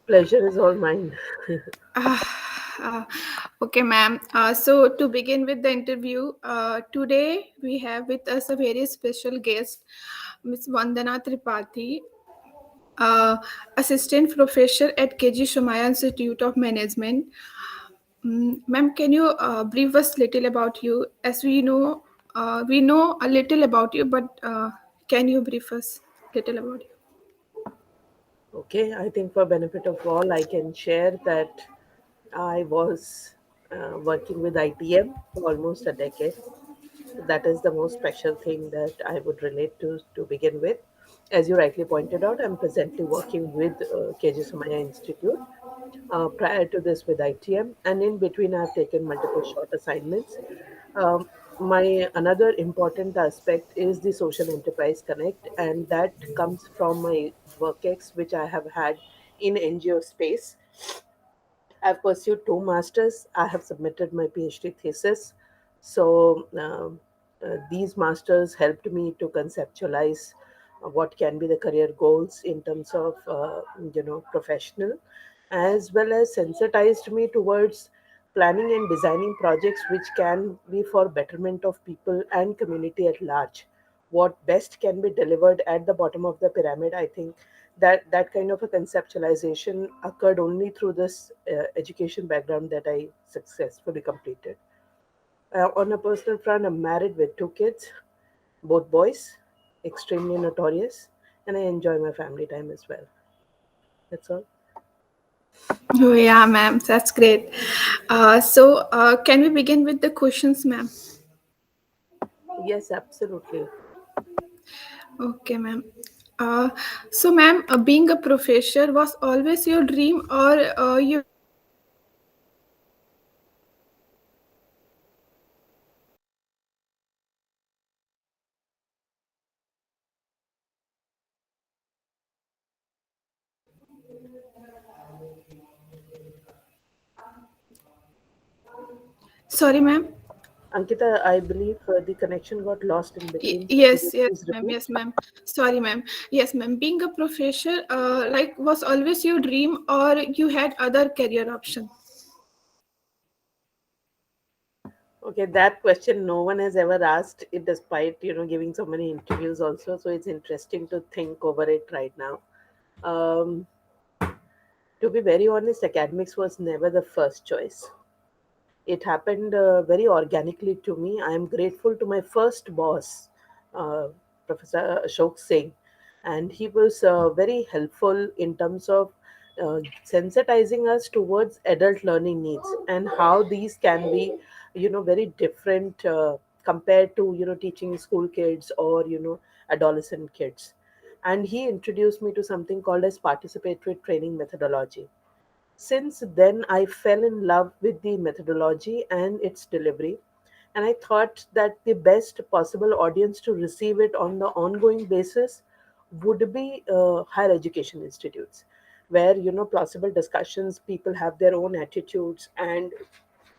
Pleasure is all mine. Uh, uh, okay, ma'am. So, to begin with the interview, today we have with us a very special guest, Miss Vandana Tripathi, uh, Assistant Professor at KG Shumaya Institute of Management. Ma'am, can you brief us little about you? As we know a little about you, but can you brief us little about you? Okay, I think for benefit of all, I can share that I was working with ITM for almost a decade. That is the most special thing that I would relate to begin with. As you rightly pointed out, I'm presently working with KG Somaya Institute. Prior to this with ITM, and in between, I've taken multiple short assignments. My another important aspect is the social enterprise connect, and that comes from my work ex, which I have had in NGO space. I've pursued two masters. I have submitted my PhD thesis. So these masters helped me to conceptualize what can be the career goals in terms of professional, as well as sensitized me towards planning and designing projects which can be for betterment of people and community at large. What best can be delivered at the bottom of the pyramid, I think that kind of a conceptualization occurred only through this education background that I successfully completed. On a personal front, I'm married with two kids, both boys, extremely notorious, and I enjoy my family time as well. That's all. Oh, yeah, ma'am. That's great. Can we begin with the questions, ma'am? Yes, absolutely. Okay, ma'am. Uh, ma'am, being a professor was always your dream, or you had other career option? Sorry, ma'am. Ankita, I believe the connection got lost in between. So could you Yes, yes, please ma'am. repeat? Yes, ma'am. Sorry, ma'am. Yes, ma'am. Being a professor, like, was always your dream, or you had other career option? Okay, that question no one has ever asked it, despite giving so many interviews also. So it's interesting to think over it right now. Um, to be very honest, academics was never the first choice. It happened very organically to me. I am grateful to my first boss, uh, Professor Ashok Singh, and he was very helpful in terms of sensitizing us towards adult learning needs and how these can be, very different compared to teaching school kids or adolescent kids. And he introduced me to something called as participatory training methodology. Since then, I fell in love with the methodology and its delivery, and I thought that the best possible audience to receive it on the ongoing basis would be higher education institutes, where plausible discussions, people have their own attitudes, and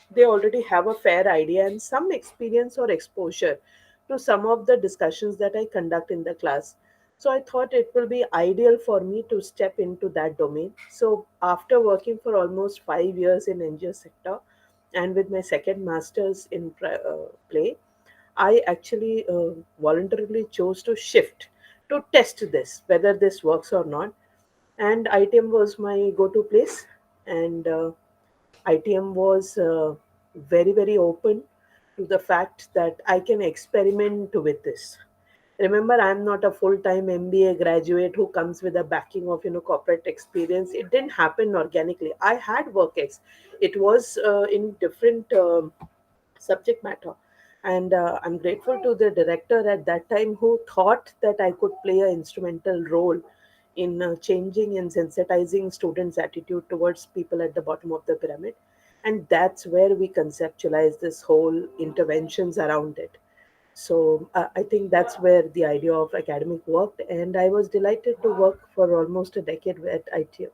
they already have a fair idea and some experience or exposure to some of the discussions that I conduct in the class. So I thought it will be ideal for me to step into that domain. So after working for almost 5 years in NGO sector and with my second master's in play, I actually voluntarily chose to shift to test this, whether this works or not. And ITM was my go-to place, and ITM was very, very open to the fact that I can experiment with this. Remember, I'm not a full-time MBA graduate who comes with a backing of corporate experience. It didn't happen organically. I had work ex. It was in different subject matter, and I'm grateful to the director at that time who thought that I could play an instrumental role in changing and sensitizing students' attitude towards people at the bottom of the pyramid. And that's where we conceptualize this whole interventions around it. So I think that's where the idea of academic worked, and I was delighted to work for almost a decade at ITU.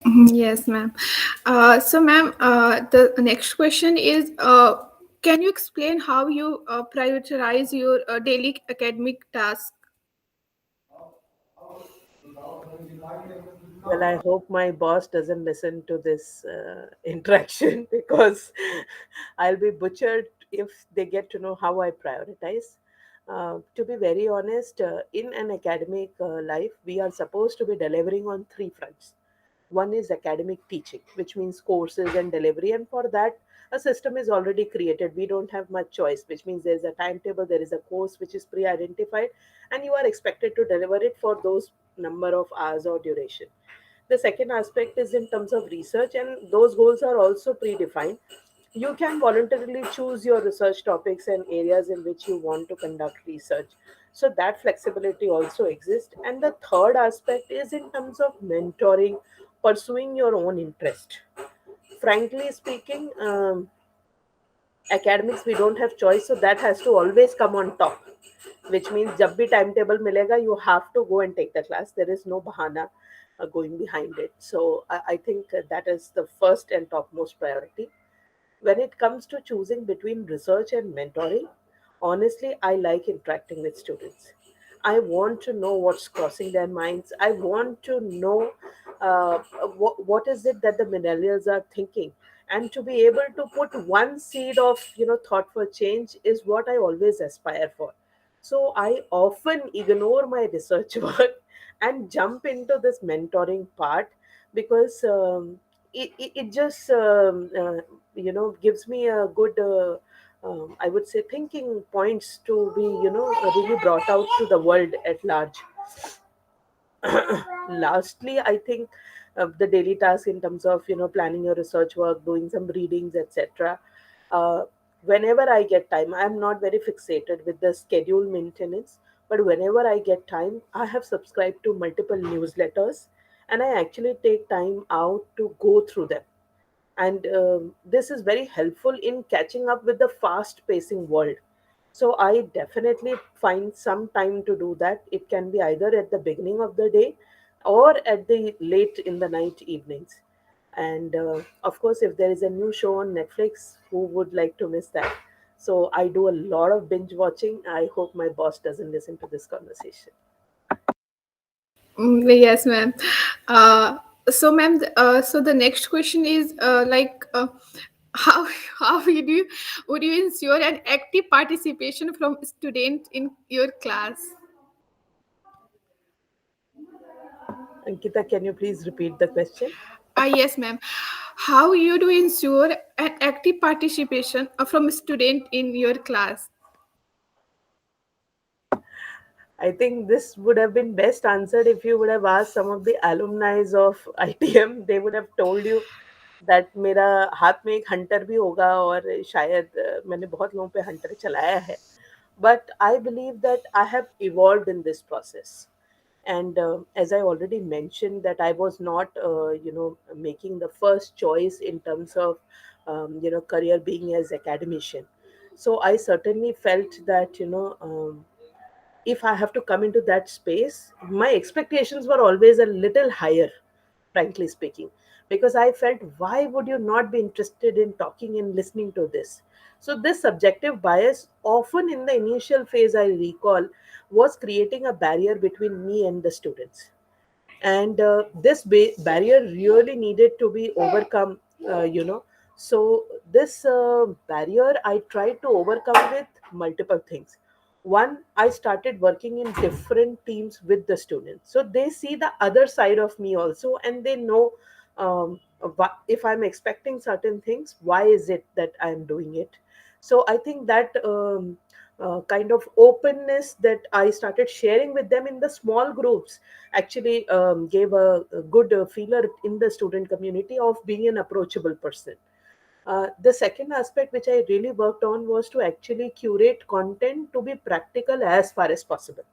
Mhm. Yes, ma'am. Ma'am, the next question is, can you explain how you prioritize your daily academic tasks? Well, I hope my boss doesn't listen to this interaction because I'll be butchered if they get to know how I prioritize. To be very honest, in an academic life, we are supposed to be delivering on three fronts. One is academic teaching, which means courses and delivery, and for that, a system is already created. We don't have much choice, which means there's a timetable, there is a course which is pre identified, and you are expected to deliver it for those number of hours or duration. The second aspect is in terms of research, and those goals are also predefined. You can voluntarily choose your research topics and areas in which you want to conduct research. So that flexibility also exists. And the third aspect is in terms of mentoring, pursuing your own interest. Frankly speaking, academics we don't have choice, so that has to always come on top, which means जब भी timetable मिलेगा you have to go and take the class. There is no bahana going behind it. So I think that is the first and topmost priority. When it comes to choosing between research and mentoring, honestly, I like interacting with students. I want to know what's crossing their minds. I want to know what is it that the millennials are thinking, and to be able to put one seed of thought for change is what I always aspire for. So I often ignore my research work and jump into this mentoring part because it just gives me a good I would say thinking points to be really brought out to the world at large. Lastly, I think the daily task in terms of planning your research work, doing some readings, etc. uh, Whenever I get time, I'm not very fixated with the schedule maintenance, but whenever I get time, I have subscribed to multiple newsletters, and I actually take time out to go through them. And this is very helpful in catching up with the fast pacing world. So I definitely find some time to do that. It can be either at the beginning of the day or at the late in the night evenings. And of course, if there is a new show on Netflix, who would like to miss that? So I do a lot of binge watching. I hope my boss doesn't listen to this conversation. Yes, ma'am. Uh, so, ma'am, so the next question is how how would you ensure an active participation from student in your class? Ankita, can you please repeat the question? Yes, ma'am. How you do ensure an active participation from student in your class? I think this would have been best answered if you would have asked some of the alumni of ITM. They would have told you that मेरा हाथ में एक Hunter भी होगा और शायद मैंने बहुत लोगों पे हंटर चलाया है. But I believe that I have evolved in this process. And as I already mentioned, that I was not, making the first choice in terms of, career being as academician. So I certainly felt that, if I have to come into that space, my expectations were always a little higher, frankly speaking, because I felt, why would you not be interested in talking and listening to this? So, this subjective bias, often in the initial phase, I recall, was creating a barrier between me and the students. And this barrier really needed to be overcome. So this barrier I tried to overcome with multiple things. One, I started working in different teams with the students, so they see the other side of me also, and they know, if I'm expecting certain things, why is it that I'm doing it. So I think that kind of openness that I started sharing with them in the small groups actually gave a good feeler in the student community of being an approachable person. The second aspect which I really worked on was to actually curate content to be practical as far as possible,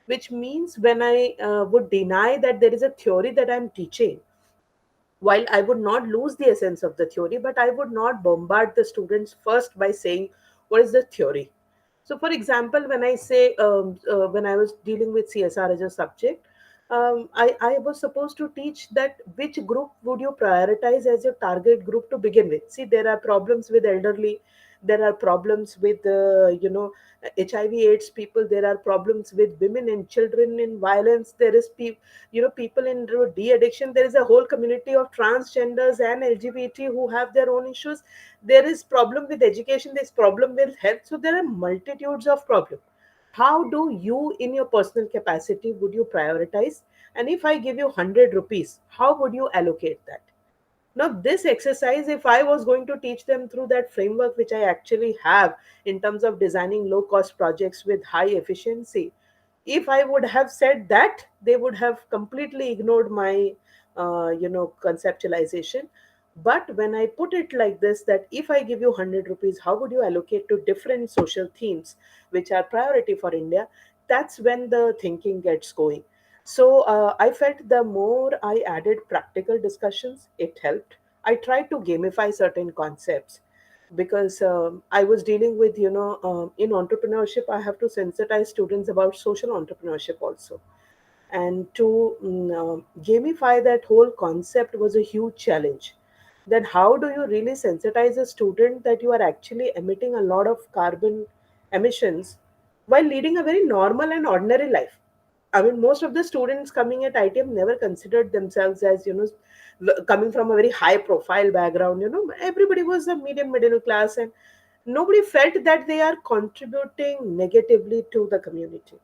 which means when I would deny that there is a theory that I'm teaching, while I would not lose the essence of the theory, but I would not bombard the students first by saying, what is the theory? So, for example, when I say, when I was dealing with CSR as a subject, I was supposed to teach that which group would you prioritize as your target group to begin with. See, there are problems with elderly. There are problems with HIV/AIDS people. There are problems with women and children in violence. There is people in de-addiction. There is a whole community of transgenders and LGBT who have their own issues. There is problem with education. There's problem with health. So there are multitudes of problems. How do you, in your personal capacity, would you prioritize? And if I give you 100 rupees, how would you allocate that? Now, this exercise, if I was going to teach them through that framework, which I actually have in terms of designing low cost projects with high efficiency, if I would have said that, they would have completely ignored my, conceptualization. But when I put it like this, that if I give you 100 rupees, how would you allocate to different social themes which are priority for India? That's when the thinking gets going. So I felt the more I added practical discussions, it helped. I tried to gamify certain concepts because I was dealing with, in entrepreneurship, I have to sensitize students about social entrepreneurship also. And to gamify that whole concept was a huge challenge. Then, how do you really sensitize a student that you are actually emitting a lot of carbon emissions while leading a very normal and ordinary life? I mean, most of the students coming at ITM never considered themselves as, coming from a very high profile background. Everybody was a medium middle class, and nobody felt that they are contributing negatively to the community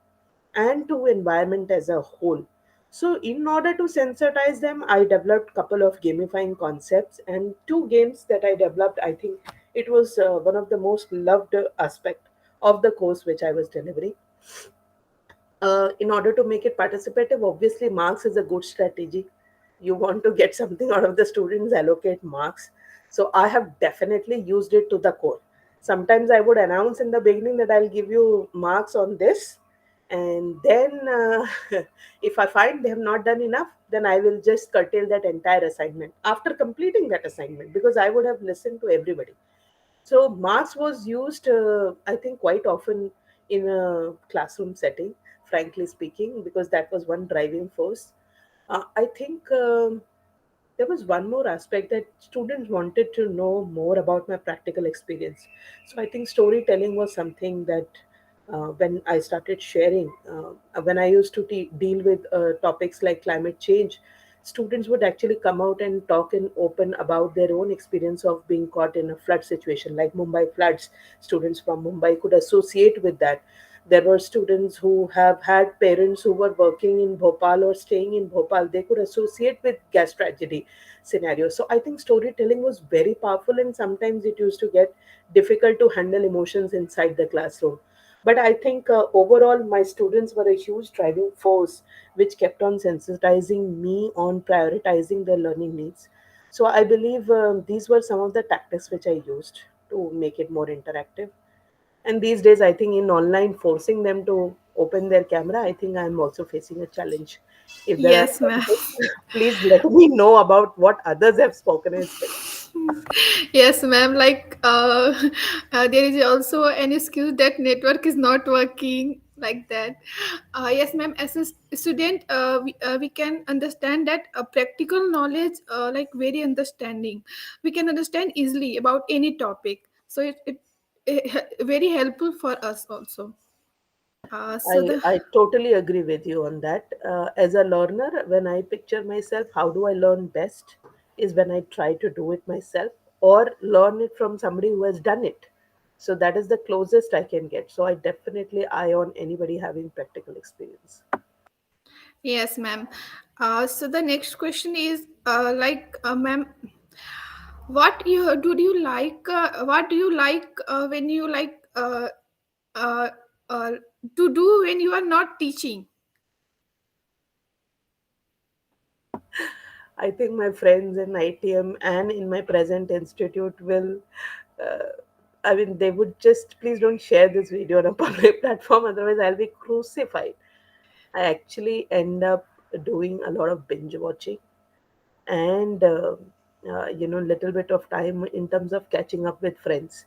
and to environment as a whole. So in order to sensitize them, I developed couple of gamifying concepts, and two games that I developed, I think it was one of the most loved aspect of the course which I was delivering. In order to make it participative, obviously marks is a good strategy. You want to get something out of the students, allocate marks. So I have definitely used it to the core. Sometimes I would announce in the beginning that I'll give you marks on this, and then if I find they have not done enough, then I will just curtail that entire assignment after completing that assignment, because I would have listened to everybody. So marks was used, I think, quite often in a classroom setting, frankly speaking, because that was one driving force. I think there was one more aspect that students wanted to know more about my practical experience. So I think storytelling was something that when I started sharing, when I used to deal with topics like climate change, students would actually come out and talk and open about their own experience of being caught in a flood situation like Mumbai floods. Students from Mumbai could associate with that. There were students who have had parents who were working in Bhopal or staying in Bhopal. They could associate with gas tragedy scenario. So I think storytelling was very powerful, and sometimes it used to get difficult to handle emotions inside the classroom. But I think overall, my students were a huge driving force which kept on sensitizing me on prioritizing their learning needs. So I believe these were some of the tactics which I used to make it more interactive. And these days, I think in online forcing them to open their camera, I think I'm also facing a challenge. If there are Yes, ma'am. challenges, please let me know about what others have spoken as well. Yes, ma'am. Like, there is also an excuse that network is not working like that. Yes, ma'am. As a student, we can understand that practical knowledge, like very understanding, we can understand easily about any topic. So it very helpful for us also. So the I totally agree with you on that. As a learner, when I picture myself, how do I learn best is when I try to do it myself or learn it from somebody who has done it. So that is the closest I can get. So I definitely eye on anybody having practical experience. Yes, ma'am. So the next question is, ma'am, what do you like when you uh, uh, to do when you are not teaching? I think my friends in ITM and in my present institute will, uh, I mean, they would just please don't share this video on a public platform, otherwise, I'll be crucified. I actually end up doing a lot of binge watching and little bit of time in terms of catching up with friends.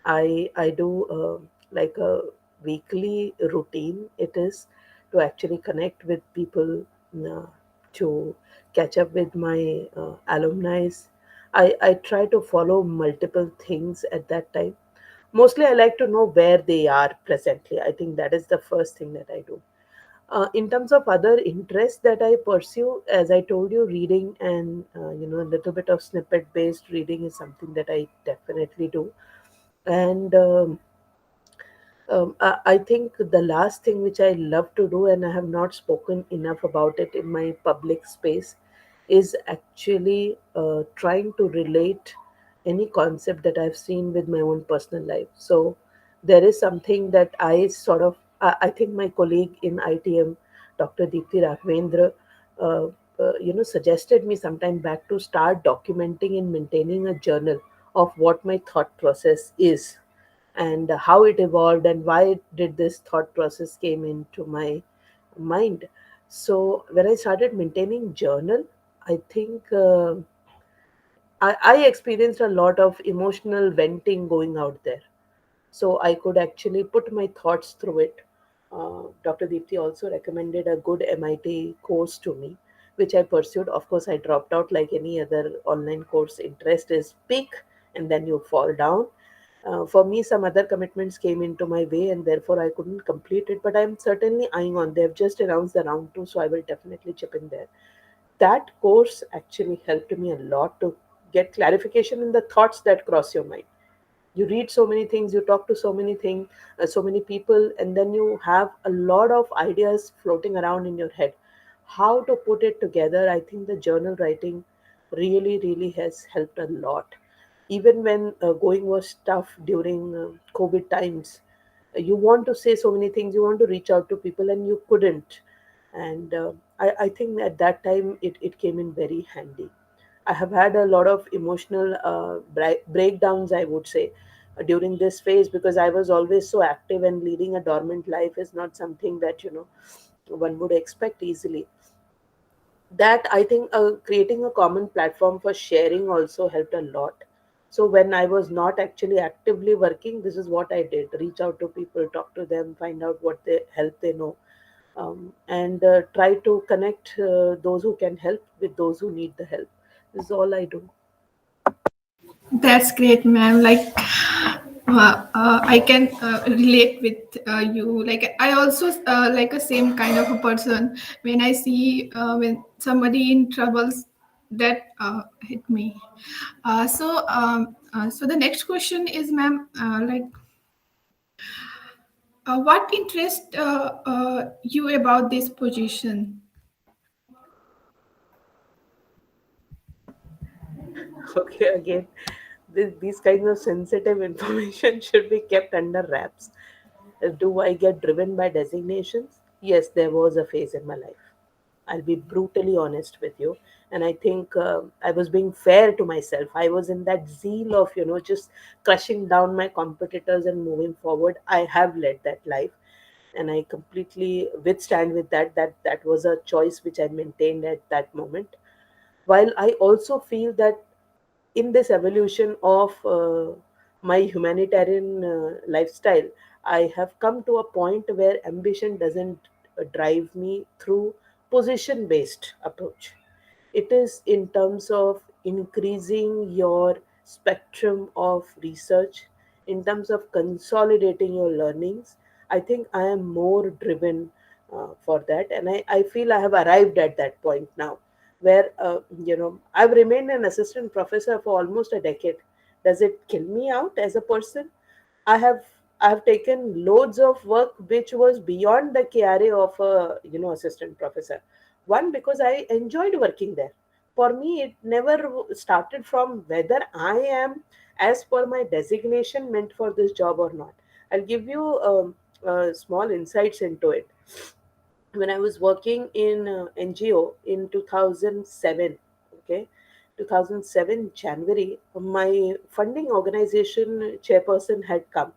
I do like a weekly routine. It is to actually connect with people, uh, to catch up with my alumni. I try to follow multiple things at that time. Mostly I like to know where they are presently. I think that is the first thing that I do. In terms of other interests that I pursue, as I told you, reading and a little bit of snippet based reading is something that I definitely do. And I think the last thing which I love to do, and I have not spoken enough about it in my public space, is actually trying to relate any concept that I've seen with my own personal life. So there is something that I think my colleague in ITM, Dr. Deepthi Raghvendra, uh, suggested me sometime back to start documenting and maintaining a journal of what my thought process is, and how it evolved and why did this thought process came into my mind. So when I started maintaining journal, I think I experienced a lot of emotional venting going out there, so I could actually put my thoughts through it. Dr. Deepthi also recommended a good MIT course to me, which I pursued. Of course, I dropped out like any other online course. Interest is peak, and then you fall down. For me, some other commitments came into my way, and therefore I couldn't complete it. But I'm certainly eyeing on. They've just announced the round two, so I will definitely chip in there. That course actually helped me a lot to get clarification in the thoughts that cross your mind. You read so many things, you talk to so many people, and then you have a lot of ideas floating around in your head. How to put it together, I think the journal writing really has helped a lot. Even when going was tough during COVID times, you want to say so many things, you want to reach out to people, and you couldn't. And I think at that time it came in very handy. I have had a lot of emotional breakdowns, I would say, during this phase, because I was always so active, and leading a dormant life is not something that one would expect easily. That I think creating a common platform for sharing also helped a lot. So when I was not actually actively working, this is what I did: reach out to people, talk to them, find out what they help they know, and try to connect those who can help with those who need the help. This is all I do. That's great, ma'am. Like, I can relate with you. Like, I also like a same kind of a person. When I see when somebody in troubles, that hit me. So the next question is, ma'am, what interests you about this position? Okay, again, these kinds of sensitive information should be kept under wraps. Do I get driven by designations? Yes, there was a phase in my life. I'll be brutally honest with you. And I think I was being fair to myself. I was in that zeal of, just crushing down my competitors and moving forward. I have led that life. And I completely withstand with that. That was a choice which I maintained at that moment. While I also feel that in this evolution of my humanitarian lifestyle, I have come to a point where ambition doesn't drive me through position based approach. It is in terms of increasing your spectrum of research, in terms of consolidating your learnings. I think I am more driven for that, and I feel I have arrived at that point now, where I've remained an assistant professor for almost a decade. Does it kill me out as a person? I have I've taken loads of work which was beyond the KRA of a assistant professor. One, because I enjoyed working there. For me, it never started from whether I am as per my designation meant for this job or not. I'll give you small insights into it. When I was working in NGO in 2007, okay, 2007 January, my funding organization chairperson had come,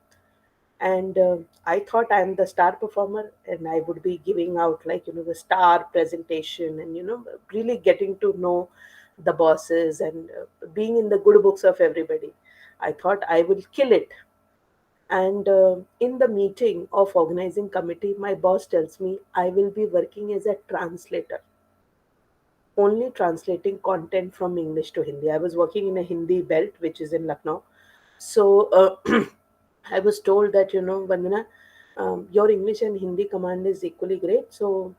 and I thought I'm the star performer, and I would be giving out like the star presentation, and really getting to know the bosses, and being in the good books of everybody. I thought I will kill it. And in the meeting of organizing committee, my boss tells me I will be working as a translator, only translating content from English to Hindi. I was working in a Hindi belt, which is in Lucknow. So I was told that, Vandana, your English and Hindi command is equally great. So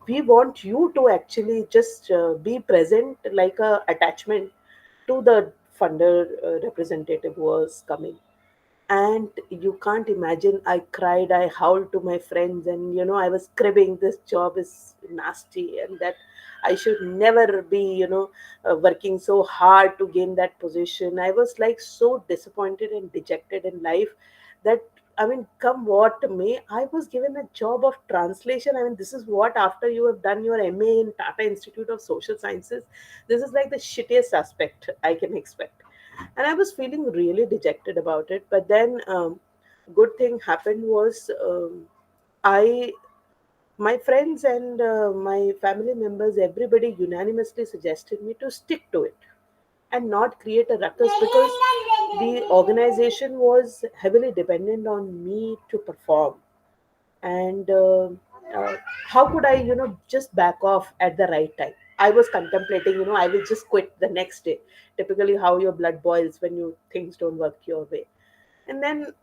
we want you to actually just be present like a attachment to the funder representative who was coming. And you can't imagine, I cried, I howled to my friends, and I was cribbing, this job is nasty, and that I should never be, working so hard to gain that position. I was like so disappointed and dejected in life that, I mean, come what may, I was given a job of translation. I mean, this is what, after you have done your MA in Tata Institute of Social Sciences, this is like the shittiest aspect I can expect. And I was feeling really dejected about it. But then, good thing happened was, I my friends and my family members, everybody unanimously suggested me to stick to it and not create a ruckus, because the organization was heavily dependent on me to perform. And uh, how could I, just back off at the right time? I was contemplating, I will just quit the next day. Typically how your blood boils when you things don't work your way. And then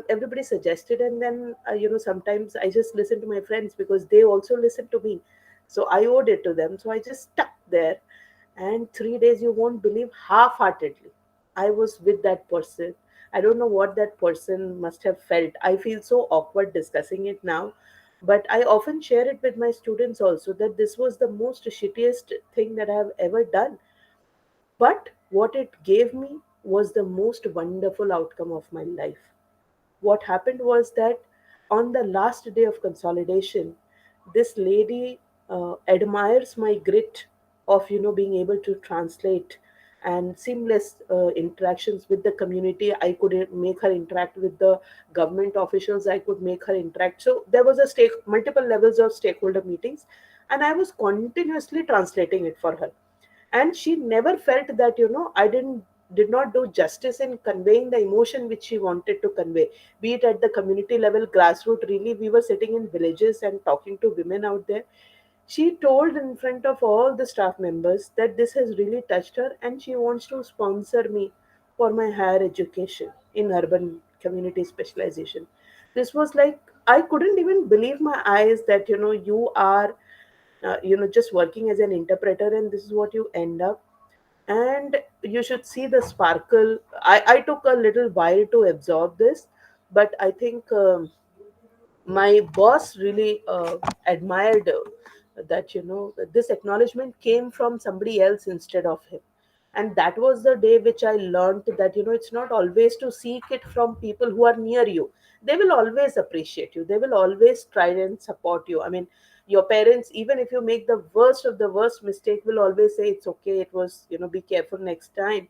everybody suggested, and then sometimes I just listen to my friends because they also listen to me, so I owed it to them, so I just stuck there. And 3 days, you won't believe, half-heartedly I was with that person. I don't know what that person must have felt. I feel so awkward discussing it now, but I often share it with my students also, that this was the most shittiest thing that I have ever done. But what it gave me was the most wonderful outcome of my life. What happened was that on the last day of consolidation, this lady admires my grit of, being able to translate, and seamless interactions with the community. I could make her interact with the government officials. I could make her interact. So there was a multiple levels of stakeholder meetings, and I was continuously translating it for her. And she never felt that, I did not do justice in conveying the emotion which she wanted to convey, be it at the community level, grassroots. Really, we were sitting in villages and talking to women out there. She told in front of all the staff members that this has really touched her, and she wants to sponsor me for my higher education in urban community specialization. This was like, I couldn't even believe my eyes that, you are just working as an interpreter, and this is what you end up. And you should see the sparkle. I took a little while to absorb this, but I think my boss really admired that, this acknowledgement came from somebody else instead of him. And that was the day which I learned that, it's not always to seek it from people who are near you. They will always appreciate you, they will always try and support you. I mean, your parents, even if you make the worst of the worst mistake, will always say it's okay, it was, be careful next time.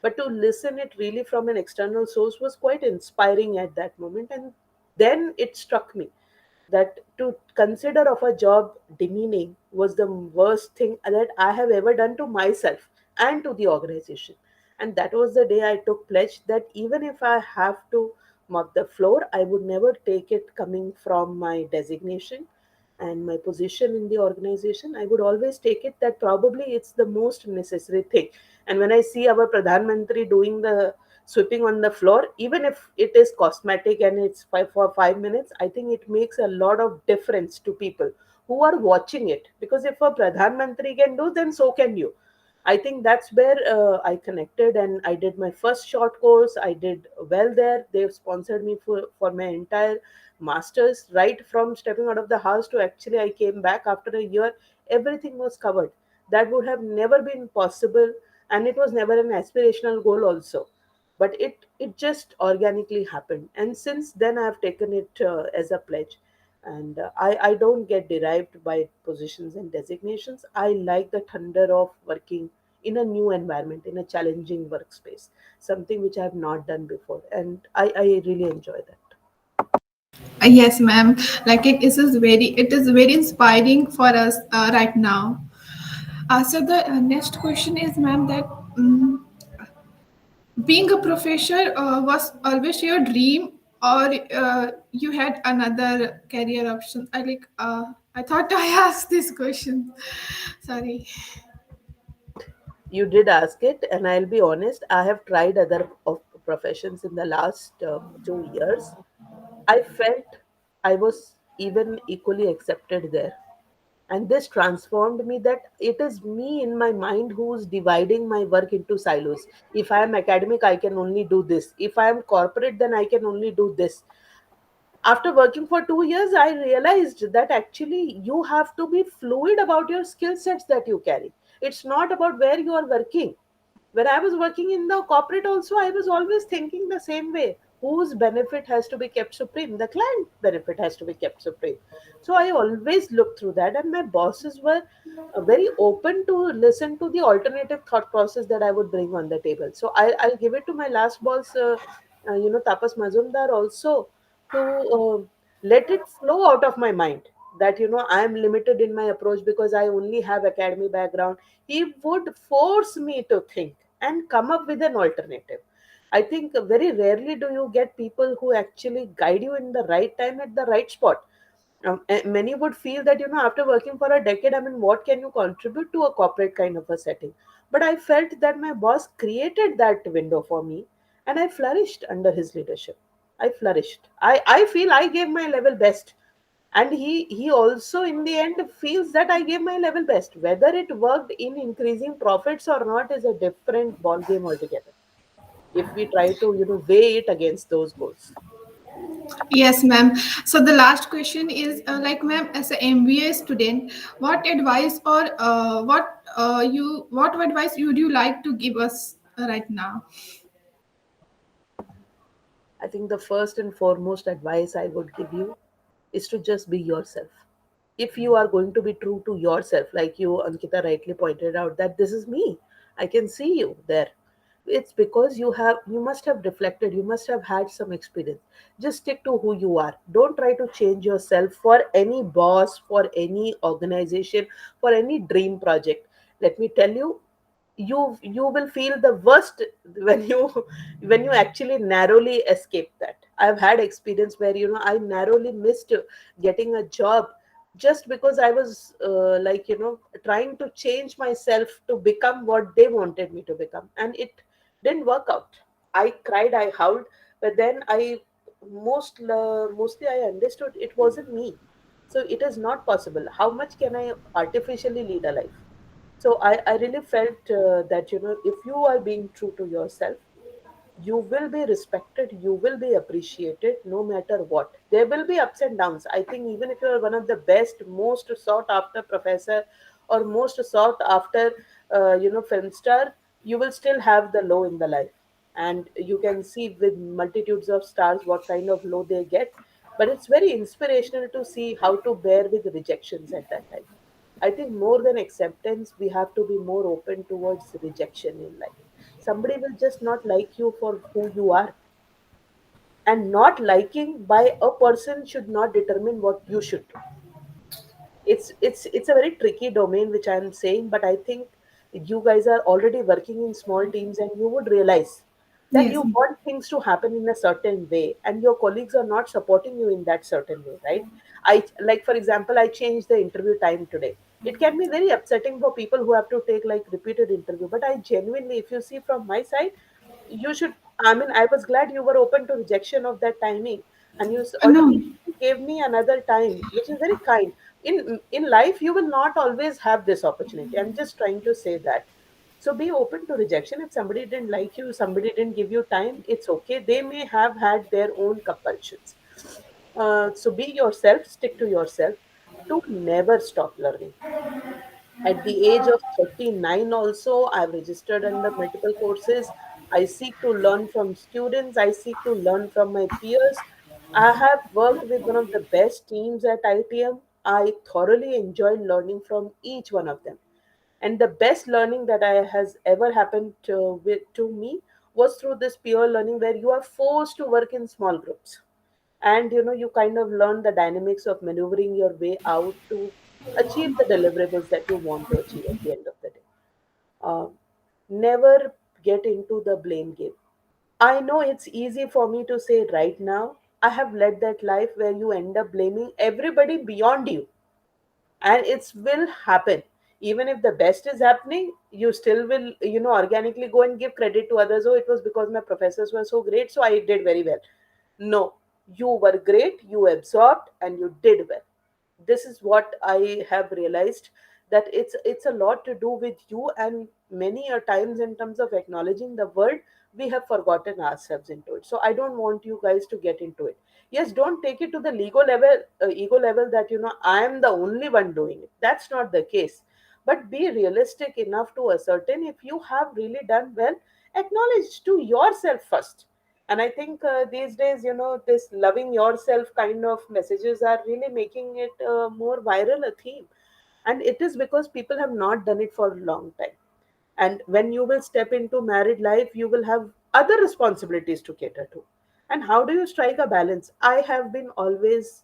But to listen it really from an external source was quite inspiring at that moment. And then it struck me that to consider of a job demeaning was the worst thing that I have ever done to myself and to the organization. And that was the day I took pledge that even if I have to mop the floor, I would never take it coming from my designation and my position in the organization. I would always take it that probably it's the most necessary thing. And when I see our Pradhan Mantri doing the sweeping on the floor, even if it is cosmetic and it's for 5 minutes, I think it makes a lot of difference to people who are watching it. Because if a Pradhan Mantri can do, then so can you. I think that's where I connected, and I did my first short course. I did well there. They've sponsored me for my entire master's, right from stepping out of the house to actually I came back after a year. Everything was covered. That would have never been possible, and it was never an aspirational goal also. But it just organically happened, and since then I have taken it as a pledge. And I don't get derived by positions and designations. I like the thunder of working in a new environment, in a challenging workspace, something which I have not done before, and I really enjoy that. Yes, ma'am. Like it is very inspiring for us right now. So the next question is, ma'am, that being a professor was always your dream, or you had another career option? I thought I asked this question. Sorry. You did ask it, and I'll be honest, I have tried other of professions in the last 2 years, I felt I was even equally accepted there. And this transformed me, that it is me in my mind who's dividing my work into silos. If I am academic, I can only do this. If I am corporate, then I can only do this. After working for 2 years, I realized that actually you have to be fluid about your skill sets that you carry. It's not about where you are working. When I was working in the corporate also, I was always thinking the same way. Whose benefit has to be kept supreme? The client benefit has to be kept supreme. So I always looked through that, and my bosses were very open to listen to the alternative thought process that I would bring on the table. So I'll give it to my last boss, Tapas Mazumdar also, to let it flow out of my mind, that I am limited in my approach because I only have academy background. He would force me to think and come up with an alternative. I think very rarely do you get people who actually guide you in the right time at the right spot. Many would feel that, after working for a decade, I mean, what can you contribute to a corporate kind of a setting? But I felt that my boss created that window for me, and I flourished under his leadership. I flourished. I feel I gave my level best, and he also in the end feels that I gave my level best. Whether it worked in increasing profits or not is a different ball game altogether, if we try to weigh it against those goals. Yes, ma'am. So the last question is like, ma'am, as an MBA student, what advice or what advice would you like to give us right now? I think the first and foremost advice I would give you is to just be yourself. If you are going to be true to yourself, like you, Ankita, rightly pointed out, that this is me, I can see you there. It's because you must have reflected, you must have had some experience. Just stick to who you are. Don't try to change yourself for any boss, for any organization, for any dream project. Let me tell you, you will feel the worst when you when you actually narrowly escape that. I've had experience where I narrowly missed getting a job, just because I was trying to change myself to become what they wanted me to become, and it didn't work out. I cried, I howled, but then mostly I understood it wasn't me. So it is not possible. How much can I artificially lead a life? So I really felt that if you are being true to yourself, you will be respected, you will be appreciated, no matter what. There will be ups and downs. I think even if you are one of the best, most sought after professor, or most sought after film star, you will still have the low in the life. And you can see with multitudes of stars what kind of low they get. But it's very inspirational to see how to bear with rejections at that time. I think more than acceptance, we have to be more open towards rejection in life. Somebody will just not like you for who you are, and not liking by a person should not determine what you should do. It's a very tricky domain which I'm saying, but I think you guys are already working in small teams, and you would realize that Yes. you want things to happen in a certain way, and your colleagues are not supporting you in that certain way, right? I Like, for example, I changed the interview time today. It can be very upsetting for people who have to take like repeated interview, but I genuinely, if you see from my side, you should, I mean, I was glad you were open to rejection of that timing, and No. automatically gave me another time, which is very kind. In life, you will not always have this opportunity. I'm just trying to say that. So be open to rejection. If somebody didn't like you, somebody didn't give you time, it's okay. They may have had their own compulsions. So be yourself, stick to yourself, to never stop learning. At the age of 39 also, I've registered under multiple courses. I seek to learn from students. I seek to learn from my peers. I have worked with one of the best teams at ITM. I thoroughly enjoyed learning from each one of them. And the best learning that I has ever happened to me was through this peer learning, where you are forced to work in small groups, and you kind of learn the dynamics of maneuvering your way out to achieve the deliverables that you want to achieve at the end of the day. uh, Never get into the blame game. I know it's easy for me to say right now. I have led that life where you end up blaming everybody beyond you, and it will happen. Even if the best is happening, you still will, organically go and give credit to others. Oh, it was because my professors were so great, so I did very well. No, you were great, you absorbed, and you did well. This is what I have realized, that it's a lot to do with you, and many a times in terms of acknowledging the world, we have forgotten ourselves into it. So I don't want you guys to get into it. Yes, don't take it to the ego level that I am the only one doing it. That's not the case. But be realistic enough to ascertain if you have really done well. Acknowledge to yourself first. And I think these days, this loving yourself kind of messages are really making it more viral a theme. And it is because people have not done it for a long time. And when you will step into married life, you will have other responsibilities to cater to. And how do you strike a balance? I have been always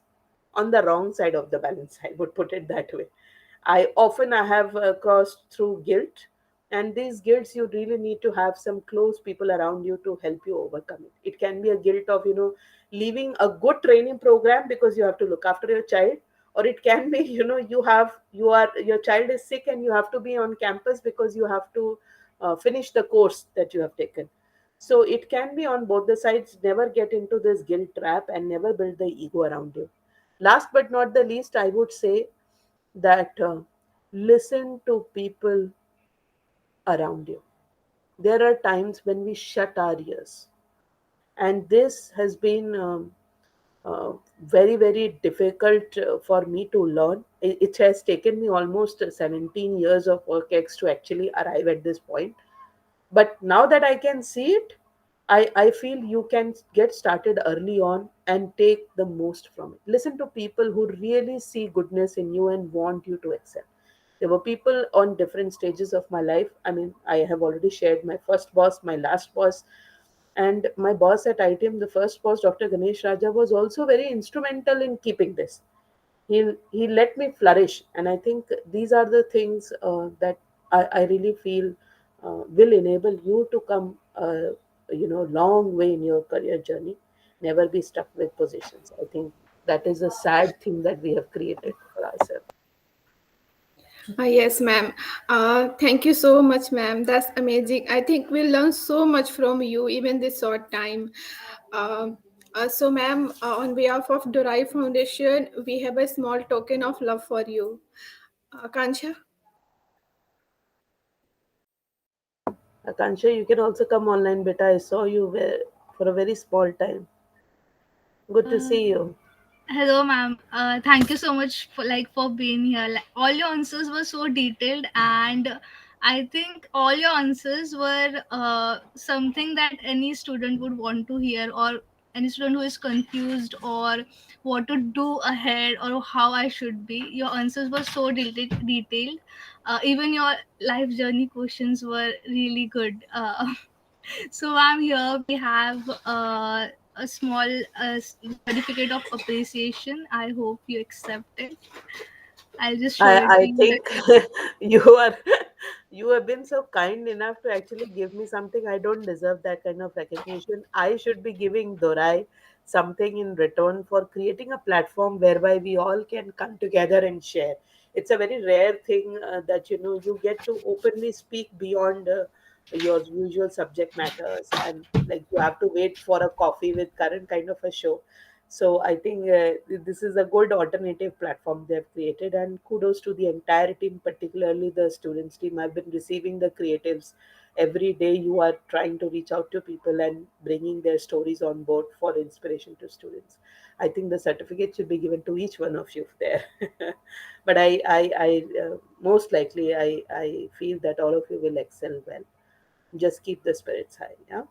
on the wrong side of the balance, I would put it that way. I have crossed through guilt, and these guilts you really need to have some close people around you to help you overcome it. It can be a guilt of leaving a good training program because you have to look after your child, or it can be your child is sick and you have to be on campus because you have to finish the course that you have taken. So it can be on both the sides. Never get into this guilt trap and never build the ego around you. Last but not the least, I would say that listen to people around you. There are times when we shut our ears, and this has been uh, very, very difficult for me to learn. It has taken me almost 17 years of work ex to actually arrive at this point. But now that I can see it, I feel you can get started early on and take the most from it. Listen to people who really see goodness in you and want you to excel. There were people on different stages of my life. I mean, I have already shared my first boss, my last boss, and my boss at ITM, the first boss, Dr. Ganesh Raja, was also very instrumental in keeping this. He let me flourish, and I think these are the things that I really feel will enable you to come long way in your career journey. Never be stuck with positions. I think that is a sad thing that we have created for ourselves. Yes, ma'am. Thank you so much, ma'am. That's amazing. I think we learned so much from you, even this short time. Um so, ma'am, on behalf of DORAI Foundation, we have a small token of love for you. Kansha? Akansha, you can also come online, beta. I saw you for a very small time. Good to Uh, see you. Hello, ma'am. Thank you so much for being here. Like, all your answers were so detailed, and I think all your answers were something that any student would want to hear, or any student who is confused or what to do ahead or how I should be. Your answers were so detailed. Even your life journey questions were really good. So I'm here. We have a small certificate of appreciation. I hope you accept it. I'll just show it to I you. think you are you have been so kind enough to actually give me something. I don't deserve that kind of recognition. I should be giving Dorai something in return for creating a platform whereby we all can come together and share. It's a very rare thing that you get to openly speak beyond your usual subject matters, and like you have to wait for a coffee with current kind of a show. So I think this is a good alternative platform they have created, and kudos to the entire team, particularly the students team. I've been receiving the creatives every day. You are trying to reach out to people and bringing their stories on board for inspiration to students. I think the certificate should be given to each one of you there. But I most likely I feel that all of you will excel well. Just keep the spirits high. Yeah.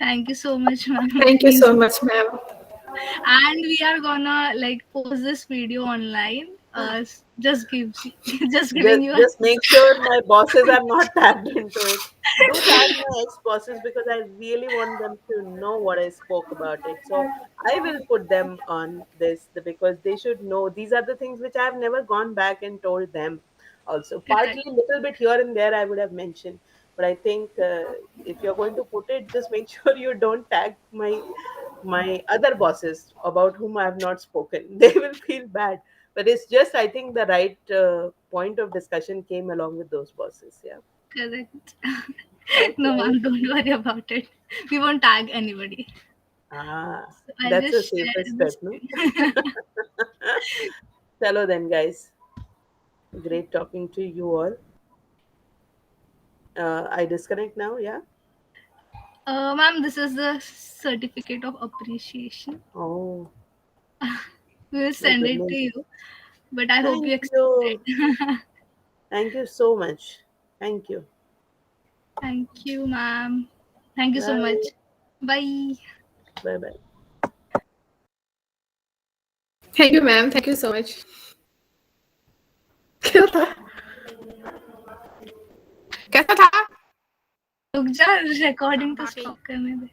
Thank you so much, ma'am. It Thank you means, so much, ma'am. and we are gonna post this video online. Just gives just giving you. Just make sure my bosses are not tagged into it. Do tag my ex bosses because I really want them to know what I spoke about it. So I will put them on this because they should know these are the things which I have never gone back and told them. Also, Correct. partly a little bit here and there I would have mentioned, but I think if you're going to put it, just make sure you don't tag my other bosses about whom I have not spoken. They will feel bad. But it's just, I think, the right point of discussion came along with those bosses. Yeah. Correct. No, Okay. ma'am, don't worry about it. We won't tag anybody. Ah, So I'll that's the just share safest the step, no? screen. Hello then, guys. Great talking to you all. I disconnect now. Yeah. Ma'am, this is the certificate of appreciation. Oh We will my send it to goodness. you, but I hope Thank you accept you. it. Thank you so much. Thank you. Thank you, ma'am. Thank you so Bye. much. Bye. Bye. Bye. Thank you, ma'am. Thank you so much. क्या था कैसा था रुक जा, recording तो stop करने दे.